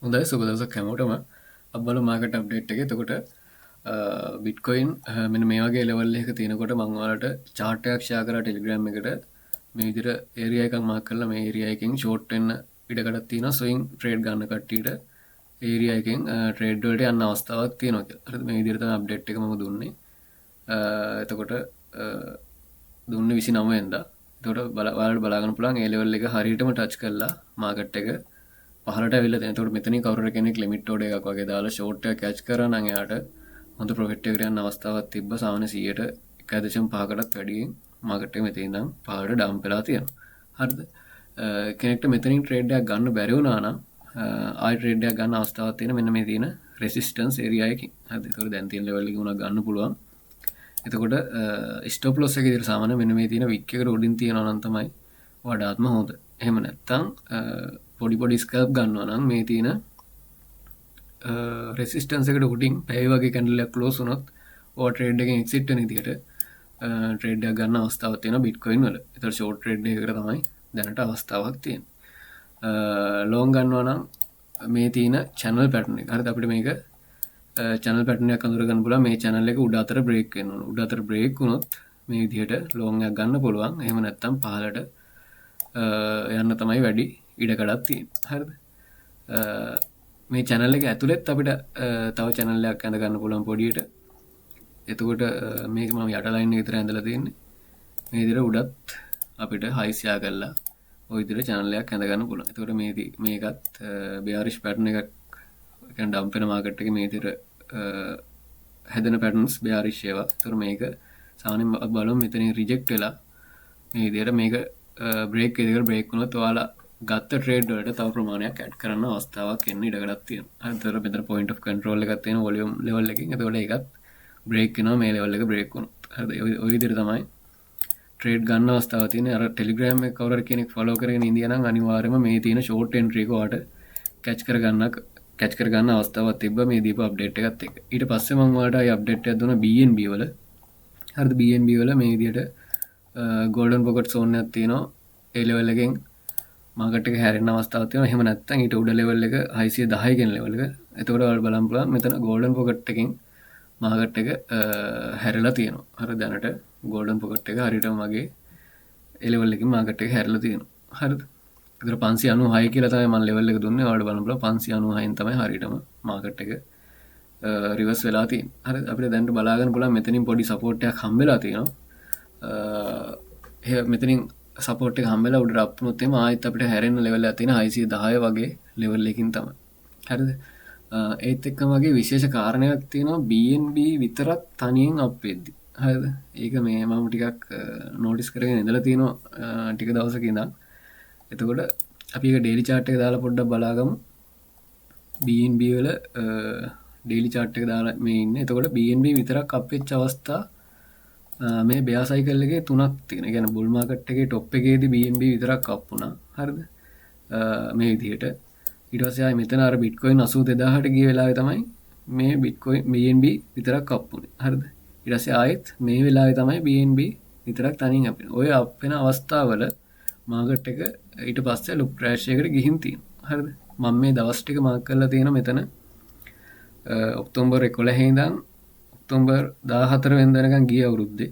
හොඳයි සුබ දවසක් හැමෝටම. අපි බලමු මාකට් අප්ඩේට් එක. එතකොට බිට්කොයින් මෙන්න මේ වගේ ලෙවල් එකක තියෙනකොට මම ඔයාලට chart එකක් share කරා Telegram එකට. මේ විදිහට ඒරියා එකක් මාක් කරලා මේ ඒරියා එකෙන් ෂෝට් වෙන්න ඉඩකඩක් තියෙනවා. ස්විං ට්‍රේඩ් ගන්න කට්ටියට ඒරියා එකෙන් ට්‍රේඩ් වලට යන්න අවස්ථාවක් තියෙනවා කියලා. හරිද? මේ විදිහට තමයි අප්ඩේට් එක මම දුන්නේ. එතකොට දුන්නේ 29 වෙනිදා. එතකොට ඔයාලට බලා ගන්න පුළුවන් ඒ ලෙවල් එක හරියටම ටච් කරලා මාකට් එක පහලට ඇවිල්ලා තියෙනවා. එතකොට මෙතනින් කවුරු කෙනෙක් ලිමිට් ඕඩර් එකක් වගේ දාලා ෂෝට් එක කැච් කරා නම් එයාට හොඳ ප්‍රොෆිට් එකකට යන අවස්ථාවක් තිබ්බ. සාමාන්‍ය 100ට 1.5කටත් වැඩියෙන් මාකට් එක මෙතන ඉඳන් පහලට ඩම්ප් වෙලා තියෙනවා. හරිද? කෙනෙක්ට මෙතනින් ට්‍රේඩ් එකක් ගන්න බැරි වුණා නම් ආයි ට්‍රේඩ් එකක් ගන්න අවස්ථාවක් තියෙන මෙන්න මේ තියෙන රෙසිස්ටන්ස් ඒරියා එකකින්. හරිද? ඒතකොට දැන් තියෙන ලෙවල් එකකින් උනා ගන්න පුළුවන්. එතකොට ස්ටොප් ලොස් එක විදිහට සාමාන්‍ය මෙන්න මේ තියෙන වික් එකට උඩින් තියනවා නම් තමයි වඩාත්ම හොඳ. එහෙම නැත්නම් පොඩි පොඩි ස්කල්ප් ගන්නවා නම් මේ තියෙන රෙසිස්ටන්ස් එකට උඩින් පැය වගේ කැන්ඩල් එකක් ක්ලෝස් වුණොත් ඔය ට්‍රේඩ් එකෙන් එක්සිට් වෙන විදිහට ට්‍රේඩ් එකක් ගන්න අවස්ථාවක් තියෙනවා බිට්කොයින් වල. ඒතර ෂෝට් ට්‍රේඩ් එකකට තමයි දැනට අවස්ථාවක් තියෙන්නේ. ලොං ගන්නවා නම් මේ තියෙන channel pattern එක. හරිද? අපිට මේක channel pattern එකක් අඳුර ගන්න පුළුවන්. මේ channel එක උඩ අතර break වෙන්න ඕන. උඩ අතර break වුණොත් මේ විදිහට ලොං එකක් ගන්න පුළුවන්. එහෙම නැත්නම් පහලට යන්න තමයි වැඩි ඉඩකඩක් තියෙන්නේ. හරිද? මේ channel එක ඇතුළෙත් අපිට තව channel එකක් ඇඳ ගන්න පුළුවන් පොඩියට. එතකොට මේක මම යට ලයින් එක විතර ඇඳලා තියෙන්නේ. මේ විදිහට උඩත් අපිට high share කරලා ওই විදිහට channel එකක් ඇඳ ගන්න පුළුවන්. එතකොට මේකත් bearish pattern එකක් කියන්නේ ඩම්ප් වෙන මාකට් එකේ මේ විදිහට හැදෙන patterns bearish ඒවා. එතකොට මේක සාමාන්‍යයෙන් බලමු මෙතනින් reject වෙලා මේ විදිහට මේක break එකකට break වුණොත් ඔයාලා ගත්ත ට්‍රේඩ් වලට තව ප්‍රමාණයක් ඇඩ් කරන්න අවස්ථාවක් එන්න ඉඩකඩක් තියෙනවා. හරිද? මෙතන point of control එකක් තියෙන volume level එකකින්. එතකොට ඒකත් break වෙනවා මේ level එක break වුණොත්. හරිද? ওই විදිහට තමයි ට්‍රේඩ් ගන්න අවස්ථාවක් තියෙන්නේ. අර Telegram එක කවුරු කෙනෙක් follow කරගෙන ඉඳියා නම් අනිවාර්යයෙන්ම මේ තියෙන short entry එක ඔයාලට catch කරගන්න අවස්ථාවක් තිබ්බා මේ දීපු අප්ඩේට් එකත් එක්ක. ඊට පස්සේ මම ඔයාලට ආයි අප්ඩේට් එකක් දුන්නා BNB වල. හරිද? BNB වල මේ විදිහට golden pocket zone එකක් තියෙනවා. ඒ level එකෙන් මාකට් එක හැරෙන්න අවස්ථාවක් තියෙනවා. එහෙම නැත්නම් ඊට උඩ ලෙවල් එක 610 කියන ලෙවල් එක. එතකොට ඔයාලා බලන්න පුළුවන් මෙතන golden pocket එකෙන් මාකට් එක හැරලා තියෙනවා. හරි දැනට golden pocket එක හරියටම වගේ ඒ ලෙවල් එකකින් මාකට් එක හැරලා තියෙනවා. හරිද? ඒතර 596 කියලා තමයි මම ලෙවල් එක දුන්නේ. ඔයාලට බලන්න පුළුවන් 596න් තමයි හරියටම මාකට් එක රිවර්ස් වෙලා තියෙන්නේ. හරිද? අපිට දැනට බලා ගන්න පුළුවන් මෙතනින් පොඩි සපෝට් එකක් හම්බෙලා තියෙනවා. මෙතනින් සපෝට් එක හම්බෙලා උඩට අප් වුණොත් එimhe ආයෙත් අපිට හැරෙන්න ලෙවල් එකක් තියෙන 610 වගේ ලෙවල් එකකින් තමයි. හරිද? ඒත් එක්කම වගේ විශේෂ කාරණයක් තියෙනවා BNB විතරක් තනියෙන් අප් වෙද්දි. හරිද? ඒක මේ මම ටිකක් නෝටිස් කරගෙන ඉඳලා තියෙනවා ටික දවසක ඉඳන්. එතකොට අපි ඒක ඩේලි chart එක දාලා පොඩ්ඩක් බලාගමු. BNB වල ඩේලි chart එක දාලා මේ ඉන්නේ. එතකොට BNB විතරක් අප් වෙච්ච අවස්ථා මේ bear cycle එකේ තුනක් තියෙනවා. ඒ කියන්නේ bull market එකේ top එකේදී BNB විතරක් අප් වුණා. හරිද? මේ විදිහට. ඊට පස්සේ ආයේ මෙතන අර Bitcoin 82000ට ගිය වෙලාවේ තමයි මේ Bitcoin BNB විතරක් අප් වුණේ. හරිද? ඊට පස්සේ ආයෙත් මේ වෙලාවේ තමයි BNB විතරක් තනියෙන් අප් වෙන්නේ. ඔය අප් වෙන අවස්ථාවල මාකට් එක ඊට පස්සේ ලුප් ක්‍රෑෂ් එකකට ගිහින් තියෙනවා. හරිද? මම මේ දවස් ටික මාක් කරලා තියෙන මෙතන ඔක්තෝබර් 11 ඉඳන් ඔක්තෝබර් 14 වෙනිදා වෙනකන් ගිය අවුරුද්දේ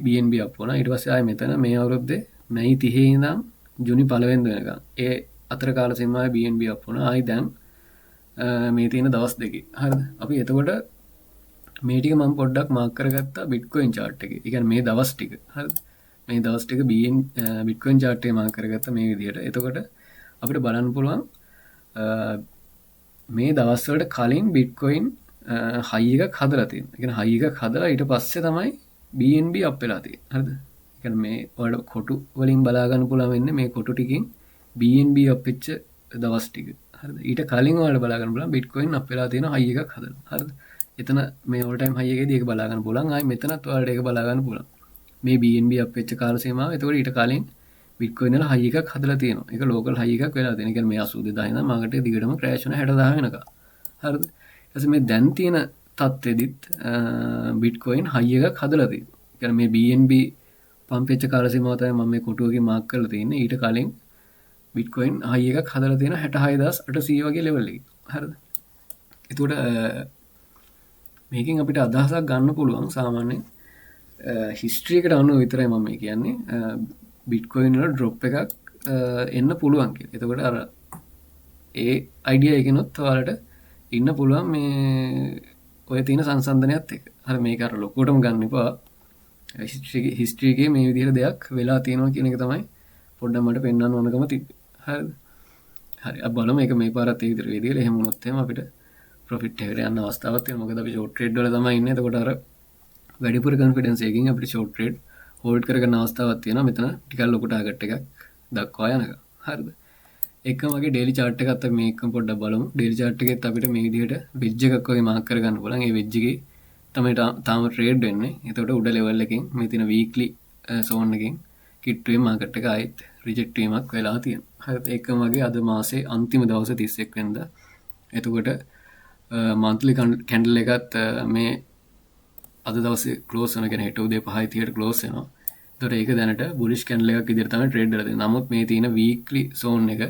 BNB අප් වුණා. ඊට පස්සේ ආයේ මෙතන මේ අවුරුද්දේ මැයි 30 ඉඳන් ජූනි 1 වෙනිදා වෙනකන් ඒ අතර කාල සීමාවේ BNB අප් වුණා. ආයි දැන් මේ තියෙන දවස් දෙකේ. හරිද? අපි එතකොට මේ ටික මම පොඩ්ඩක් මාක් කරගත්තා Bitcoin chart එකේ. ඒ කියන්නේ මේ දවස් ටික. හරිද? මේ දවස් ටික Bitcoin chart එකේ මාක් කරගත්තා මේ විදිහට. එතකොට අපිට බලන්න පුළුවන් මේ දවස් වලට කලින් Bitcoin high එකක් හදලා තියෙනවා. ඒ කියන්නේ high එකක් හදලා ඊට පස්සේ තමයි BNB අප් වෙලා තියෙන්නේ. හරිද? ඒ කියන්නේ මේ ඔයාලට කොටු වලින් බලා ගන්න පුළුවන් වෙන්නේ මේ කොටු ටිකෙන් BNB අප් වෙච්ච දවස් ටික. හරිද? ඊට කලින් ඔයාලට බලා ගන්න පුළුවන් Bitcoin අප් වෙලා තියෙන high එකක් හදලා. හරිද? එතන මේ all time high එකේදී ඒක බලා ගන්න පුළුවන්. ආයි මෙතනත් ඔයාලට ඒක බලා ගන්න පුළුවන්. මේ BNB අප් වෙච්ච කාල සීමාව. එතකොට ඊට කලින් Bitcoin වල high එකක් හදලා තියෙනවා. ඒක local high එකක් වෙලා තියෙනවා. ඒ කියන්නේ මේ 82000 ඉඳන් මාකට් එක දිගටම crash වෙන 60000 වෙනකම්. හරිද? ඊට පස්සේ මේ දැන් තියෙන තත්ත්වෙදිත් Bitcoin high එකක් හදලා තියෙනවා. ඒ කියන්නේ මේ BNB පම්ප් වෙච්ච කාල සීමාව තමයි මම මේ කොටුවකින් මාක් කරලා තියෙන්නේ. ඊට කලින් බිට්කොයින් හයි එකක් හදලා තියෙන 66800 වගේ ලෙවල් එකේ. හරිද? එතකොට මේකෙන් අපිට අදහසක් ගන්න පුළුවන් සාමාන්‍යයෙන් හිස්ට්‍රි එකට අනුව විතරයි මම මේ කියන්නේ. බිට්කොයින් වල ඩ්‍රොප් එකක් එන්න පුළුවන් කියලා. එතකොට අර ඒ අයිඩියා එකනොත් ඔයාලට ඉන්න පුළුවන් මේ ඔය තියෙන සංසන්දනයත් එක්ක. හරි මේක අර ලොකුවටම ගන්න එපා. හිස්ට්‍රි එකේ මේ විදිහට දෙයක් වෙලා තියෙනවා කියන එක තමයි පොඩ්ඩක් මට පෙන්වන්න ඕනකම තිබ්බේ. හරිද? හරි අපි බලමු මේක මේ පාරත් ඒ විදිහට වෙයිද කියලා. එහෙම වුණොත් එහෙම අපිට ප්‍රොෆිට් එකට යන්න අවස්ථාවක් තියෙනවා. මොකද අපි ෂෝට් ට්‍රේඩ් වල තමයි ඉන්නේ. එතකොට අර වැඩිපුර කොන්ෆිඩන්ස් එකකින් අපිට ෂෝට් ට්‍රේඩ් හෝල්ඩ් කරගන්න අවස්ථාවක් තියෙනවා. මෙතන ටිකක් ලොකු ටාගට් එකක් දක්වා යනකම්. හරිද? එකම වගේ ඩේලි චාර්ට් එකත් අපි මේකම පොඩ්ඩක් බලමු. ඩේලි චාර්ට් එකෙත් අපිට මේ විදිහට වෙජ් එකක් වගේ මාක් කරගන්න පුළුවන්. ඒ වෙජ් එකේ තමයි තාම ට්‍රේඩ් වෙන්නේ. එතකොට උඩ ලෙවල් එකෙන් මේ තියෙන වීක්ලි සෝන් එකෙන් කිට්ටුවේ මාකට් එක ආයෙත් රිජෙක්ට් වීමක් වෙලා තියෙනවා. හරිද? එකම වගේ අද මාසේ අන්තිම දවස් 31 වෙනිදා. එතකොට මන්ත්ලි කැන්ඩල් එකත් මේ අද දවසේ ක්ලෝස් වෙන කෙන හෙට උදේ 5:30ට ක්ලෝස් වෙනවා. එතකොට ඒක දැනට බුලිෂ් කැන්ඩල් එකක් විදිහට තමයි ට්‍රේඩ් වෙලා තියෙන්නේ. නමුත් මේ තියෙන වීක්ලි සෝන් එක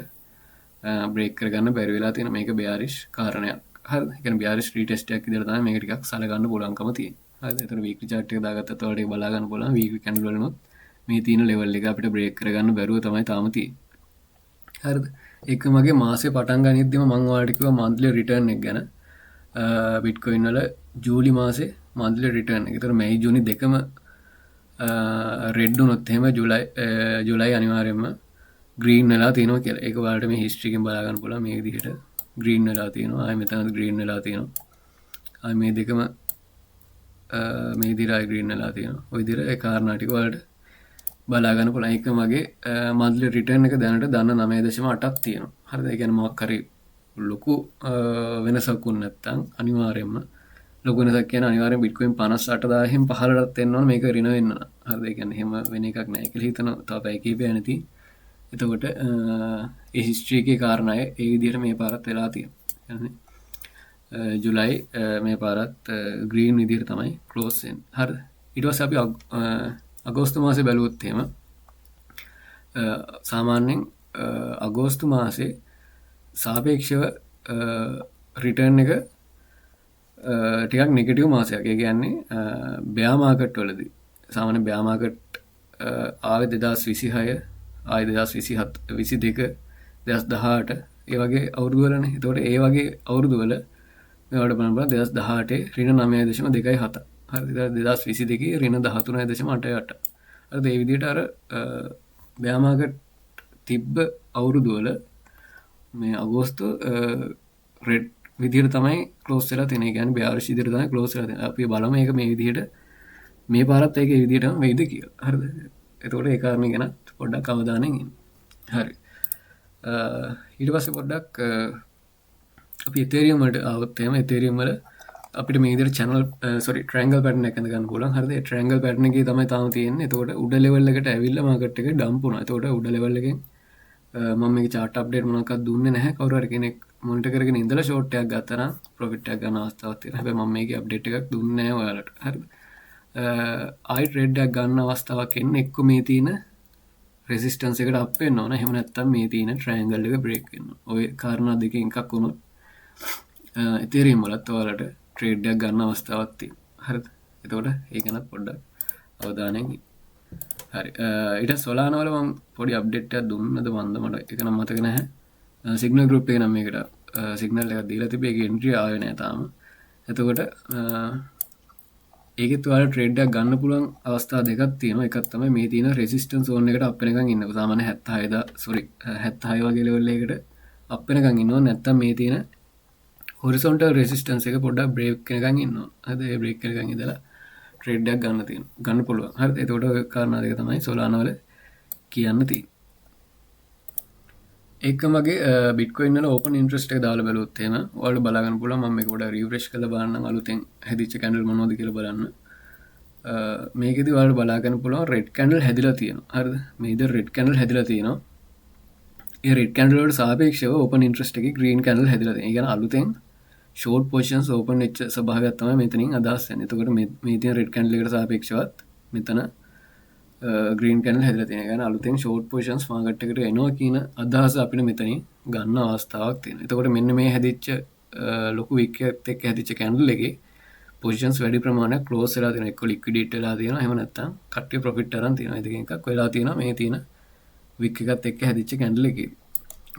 බ්‍රේක් කරගන්න බැරි වෙලා තියෙන මේක බෙයාරිෂ් කාරණයක්. හරිද? ඒ කියන්නේ බෙයාරිෂ් රීටෙස්ට් එකක් විදිහට තමයි මේක ටිකක් සලකන්න පුළුවන්කම තියෙන්නේ. හරිද? එතකොට වීක්ලි chart එක දාගත්තත් ඔයාලට ඒක බලා ගන්න පුළුවන්. වීක්ලි කැන්ඩල් වලිනුත් මේ තියෙන ලෙවල් එක අපිට බ්‍රේක් කරගන්න බැරුව තමයි තාම තියෙන්නේ. හරිද? ඒක මගේ මාසේ පටන් ගනිද්දිම මම ඔයාලට කිව්වා මන්ත්ලි රිටර්න් එක ගැන. බිට්කොයින් වල ජූලි මාසේ මන්ත්ලි රිටර්න් එක. ඒතර මැයි ජූනි දෙකම රෙඩ් වුණොත් එහෙම ජුලයි අනිවාර්යයෙන්ම ග්‍රීන් වෙලා තියෙනවා කියලා. ඒක ඔයාලට මේ හිස්ටරි එකෙන් බලා ගන්න පුළුවන් මේ විදිහට ග්‍රීන් වෙලා තියෙනවා. ආයෙ මෙතනත් ග්‍රීන් වෙලා තියෙනවා. ආයෙ මේ දෙකම මේ විදිහට ආයෙ ග්‍රීන් වෙලා තියෙනවා. ওই විදිහට ඒ කාරණා ටික ඔයාලට බලා ගන්න පුළුවන්. ඒක මගේ මන්ත්ලි රිටර්න් එක දැනට දන්න 9.8ක් තියෙනවා. හරිද? ඒ කියන්නේ මොකක් හරි ලොකු වෙනසක් වුණ නැත්නම් අනිවාර්යයෙන්ම ලොකු වෙනසක් කියන අනිවාර්යෙන් බිට්කොයින් 58000න් පහළටත් එන්න ඕන මේක රින වෙන්න. හරිද? ඒ කියන්නේ එහෙම වෙන එකක් නැහැ කියලා හිතනවා. තව පැය කිහිපයක් නැති. එතකොට ඒ හිස්ටරි එකේ කාරණාය ඒ විදිහට මේ පාරත් වෙලා තියෙනවා. يعني ජුලයි මේ පාරත් ග්‍රීන් විදිහට තමයි ක්ලෝස් වෙන්නේ. හරිද? ඊට පස්සේ අපි අගෝස්තු මාසේ බැලුවොත් එහෙම සාමාන්‍යයෙන් අගෝස්තු මාසේ සාපේක්ෂව රිටර්න් එක ටිකක් නෙගටිව් මාසයක්. ඒ කියන්නේ බෙයා මාකට් වලදී සාමාන්‍ය බෙයා මාකට් ආවේ 2026 ආයෙ 2027 22 2018 ඒ වගේ අවුරුදු වලනේ. එතකොට ඒ වගේ අවුරුදු වල මේවට බලන්න 2018 ඍණ 9.27. හරිද? 2022 ඍණ 13.88. හරිද? ඒ විදිහට අර බෙයා මාකට් තිබ්බ අවුරුදු වල මේ අගෝස්තු රෙඩ් විදිහට තමයි ක්ලෝස් වෙලා තියෙන්නේ. ඒ කියන්නේ බෙයාරිෂ් විදිහට තමයි ක්ලෝස් වෙලා තියෙන්නේ. අපි බලමු මේක මේ විදිහට මේ පාරත් ඒක ඒ විදිහටම වෙයිද කියලා. හරිද? එතකොට ඒ කාරණේ ගැන පොඩ්ඩක් අවධානයෙන් ඉන්න. හරි. ඊට පස්සේ පොඩ්ඩක් අපි Ethereum වලට આવොත් එහෙම Ethereum වල අපිට මේ විදිහට channel triangle pattern එකක් ගන්න පුළුවන්. හරිද? ඒ triangle pattern එකේ තමයි තාම තියෙන්නේ. එතකොට උඩ level එකට ඇවිල්ලා market එක dump වුණා. එතකොට උඩ level එකෙන් මම මේක chart update මොනවක්වත් දුන්නේ නැහැ. කවුරු හරි කෙනෙක් monitor කරගෙන ඉඳලා short එකක් ගත්තා නම් profit එකක් ගන්න අවස්ථාවක් තියෙනවා. හැබැයි මම මේකේ update එකක් දුන්නේ නැහැ ඔයාලට. හරිද? ආයි ට්‍රේඩ් එකක් ගන්න අවස්ථාවක් එන්නේ එක්ක මේ තියෙන රෙසිස්ටන්ස් එකට අප් වෙන්න ඕන. එහෙම නැත්නම් මේ තියෙන ට්‍රයැන්ගල් එක බ්‍රේක් වෙන්න ඕන. ওই කාරණා දෙකෙන් එකක් වුණොත් Ethereum වලත් ඔයාලට ට්‍රේඩ් එකක් ගන්න අවස්ථාවක් තියෙනවා. හරිද? එතකොට ඒක ගැනත් පොඩ්ඩක් අවධානයෙන් ඉන්න. හරි. ඊට Solana වල මම පොඩි අප්ඩේට් එකක් දුන්නද මන්ද මට ඒක නම් මතක නැහැ. සිග්නල් ගෲප් එක නම් මේකට සිග්නල් එකක් දීලා තිබේ. ඒක එන්ට්‍රි ආවේ නැහැ තාම. එතකොට ඒකෙත් ඔයාලට ට්‍රේඩ් එකක් ගන්න පුළුවන් අවස්ථා දෙකක් තියෙනවා. එකක් තමයි මේ තියෙන රෙසිස්ටන්ස් zone එකට අප් වෙනකන් ඉන්නකො. සාමාන්‍ය 76 වගේ ලෙවල් එකකට අප් වෙනකන් ඉන්නවා. නැත්නම් මේ තියෙන horizontal resistance එක පොඩ්ඩක් බ්‍රේක් වෙනකන් ඉන්නවා. හරිද? ඒ බ්‍රේක් වෙනකන් ඉඳලා ට්‍රේඩ් එකක් ගන්න පුළුවන්. හරිද? එතකොට ඔය කාරණා දෙක තමයි Solana වල කියන්න තියෙන්නේ. ඒකම වගේ බිට්කොයින් වල ඕපන් ඉන්ට්‍රස්ට් එක දාලා බලුවොත් එහෙම ඔයාලට බලා ගන්න පුළුවන්. මම මේක පොඩ්ඩක් රිෆ්‍රෙෂ් කරලා බලන්නම් අලුතෙන් හැදිච්ච කැන්ඩල් මොනවද කියලා බලන්න. මේකෙදි ඔයාලට බලා ගන්න පුළුවන් රෙඩ් කැන්ඩල් හැදිලා තියෙනවා. හරිද? මේ විදිහට රෙඩ් කැන්ඩල් හැදිලා තියෙනවා. ඒ රෙඩ් කැන්ඩල් වලට සාපේක්ෂව ඕපන් ඉන්ට්‍රස්ට් එකේ ග්‍රීන් කැන්ඩල් හැදිලා තියෙනවා. ඒ කියන්නේ අලුතෙන් ෂෝට් පොසිෂන්ස් ඕපන් වෙච්ච ස්වභාවයක් තමයි මෙතනින් අදහස් වෙන්නේ. එතකොට මේ තියෙන රෙඩ් කැන්ඩල් එකට සාපේක්ෂවත් මෙතන ග්‍රීන් කැනල් හැදලා තියෙන. ගැන අලුතෙන් ෂෝට් පොසිෂන්ස් මාකට් එකට එනවා කියන අදහස අපිට මෙතනින් ගන්න අවස්ථාවක් තියෙනවා. එතකොට මෙන්න මේ හැදිච්ච ලොකු වික් එකත් එක්ක හැදිච්ච කැන්ඩල් එකේ පොසිෂන්ස් වැඩි ප්‍රමාණයක් ක්ලෝස් වෙලා තියෙනවා. එක්ක ලික්විඩේට් වෙලා තියෙනවා. එහෙම නැත්නම් කට්ටිය ප්‍රොෆිට් අරන් තියෙනවා. ඒ දෙකෙන් එකක් වෙලා තියෙනවා මේ තියෙන වික් එකත් එක්ක හැදිච්ච කැන්ඩල් එකේ.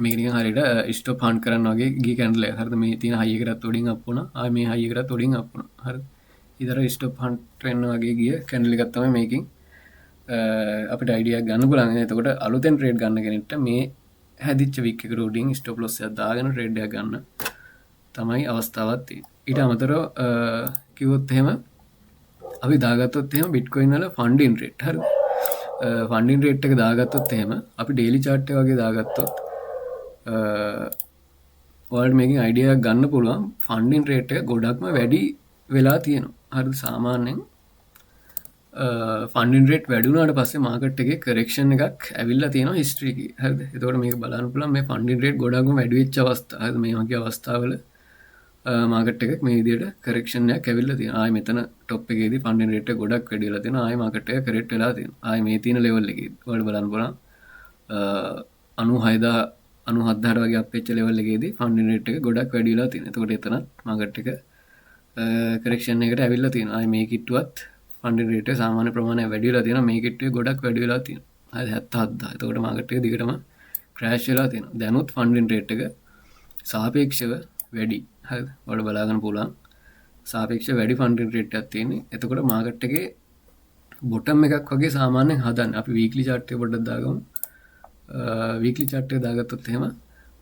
මේක නිකන් හරියට ස්ටොප් හන්ට් කරන්න වගේ ගිය කැන්ඩල් එකක්. හරිද? මේ තියෙන හයි එකටත් උඩින් අප් වුණා. ආයි මේ හයි එකටත් උඩින් අප් වුණා. හරිද? ඊතර ස්ටොප් හන්ට් වෙන්න වගේ ගිය කැන්ඩල් එකක් තමයි මේකෙන් අපිට අයිඩියක් ගන්න පුළුවන්. එතකොට අලුතෙන් ට්‍රේඩ් ගන්න කෙනෙක්ට මේ හැදිච්ච වික් එකට උඩින් ස්ටොප් ලොස් එකක් දාගෙන ට්‍රේඩ් එකක් ගන්න තමයි අවස්ථාවක් තියෙන්නේ. ඊට අමතරව කිව්වොත් එහෙම අපි දාගත්තොත් එහෙම බිට්කොයින් වල ෆන්ඩින් රේට් හරිද? ෆන්ඩින් රේට් එක දාගත්තොත් එහෙම අපි ඩේලි chart එක වගේ දාගත්තොත් ඔයාලට මේකෙන් අයිඩියා එකක් ගන්න පුළුවන්. ෆන්ඩින් රේට් එක ගොඩක්ම වැඩි වෙලා තියෙනවා. හරිද? සාමාන්‍යයෙන් ෆන්ඩින් රේට් වැඩි වුණාට පස්සේ මාකට් එකේ කරෙක්ෂන් එකක් ඇවිල්ලා තියෙනවා හිස්ටරි එකේ. හරිද? එතකොට මේක බලන්න පුළුවන් මේ ෆන්ඩින් රේට් ගොඩක්ම වැඩි වෙච්ච අවස්ථා. හරිද? මේ වගේ අවස්ථාවල මාකට් එකක් මේ විදිහට කරෙක්ෂන් එකක් ඇවිල්ලා තියෙනවා. ආයි මෙතන টොප් එකේදී ෆන්ඩින් රේට් එක ගොඩක් වැඩි වෙලා තියෙනවා. ආයි මාකට් එක කරෙක්ට් වෙලා තියෙනවා. ආයි මේ තියෙන ලෙවල් එකේදී ඔයාලට බලන්න පුළුවන් 97000 වගේ අප් වෙච්ච ලෙවල් එකේදී ෆන්ඩින් රේට් එක ගොඩක් වැඩි වෙලා තියෙනවා. එතකොට එතනත් මාකට් එක කරෙක්ෂන් එකට ඇවිල්ලා තියෙනවා. ආයි මේ කිට්ටුවත් ෆන්ඩින් රේට් එක සාමාන්‍ය ප්‍රමාණයක් වැඩි වෙලා තියෙනවා. මේ කිට්ටුවේ ගොඩක් වැඩි වෙලා තියෙනවා. හරි 77000. එතකොට මාකට් එක දිගටම ක්‍රෑෂ් වෙලා තියෙනවා. දැනුත් ෆන්ඩින් රේට් එක සාපේක්ෂව වැඩි. හරිද? ඔයාලට බලා ගන්න පුළුවන්. සාපේක්ෂව වැඩි ෆන්ඩින් රේට් එකක් තියෙන්නේ. එතකොට මාකට් එකේ බොටම් එකක් වගේ සාමාන්‍යයෙන් හදන්නේ. අපි වීක්ලි chart එක පොඩ්ඩක් දාගමු. වීක්ලි chart එක දාගත්තොත් එහෙම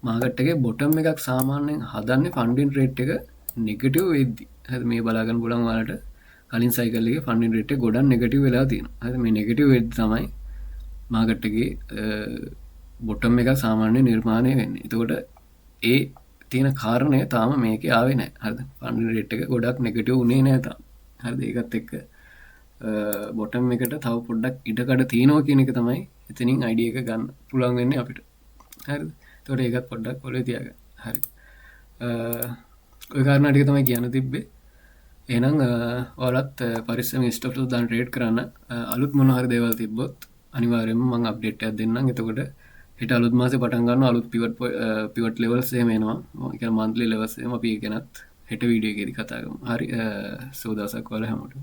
මාකට් එකේ බොටම් එකක් සාමාන්‍යයෙන් හදන්නේ ෆන්ඩින් රේට් එක නෙගටිව් වෙද්දි. හරිද? මේ බලා ගන්න පුළුවන් ඔයාලට කලින් සයිකල් එකේ ෆන්ඩින් රේට් එක ගොඩක් නෙගටිව් වෙලා තියෙනවා. හරිද? මේ නෙගටිව් වෙද්දි තමයි මාකට් එකේ බොටම් එකක් සාමාන්‍යයෙන් නිර්මාණය වෙන්නේ. එතකොට ඒ තියෙන කාරණය තාම මේකේ ආවේ නැහැ. හරිද? ෆන්ඩින් රේට් එක ගොඩක් නෙගටිව් උනේ නැහැ තාම. හරිද? ඒකත් එක්ක බොටම් එකට තව පොඩ්ඩක් ඉඩකඩ තියෙනවා කියන එක තමයි එතනින් අයිඩියා එක ගන්න පුළුවන් වෙන්නේ අපිට. හරිද? එතකොට ඒකත් පොඩ්ඩක් ඔලේ තියාගන්න. හරි. ඔය කාරණා ටික තමයි කියන්න තිබ්බේ. එහෙනම් ඔයාලත් පරිස්සමෙන් ස්ටොප් ලොස් දාන්න ට්‍රේඩ් කරන්න. අලුත් මොන හරි දේවල් තිබ්බොත් අනිවාර්යයෙන්ම මම අප්ඩේට් එකක් දෙන්නම්. එතකොට හෙට අලුත් මාසේ පටන් ගන්නවා අලුත් පිවට් ලෙවල්ස් එහෙම එනවා. ඒ කියන්නේ මන්ත්ලි ලෙවල්ස් එහෙම අපි ඒ ගැනත් හෙට වීඩියෝ එකේදී කතා කරමු. හරි. සුබ දවසක් ඔයාලා හැමෝටම.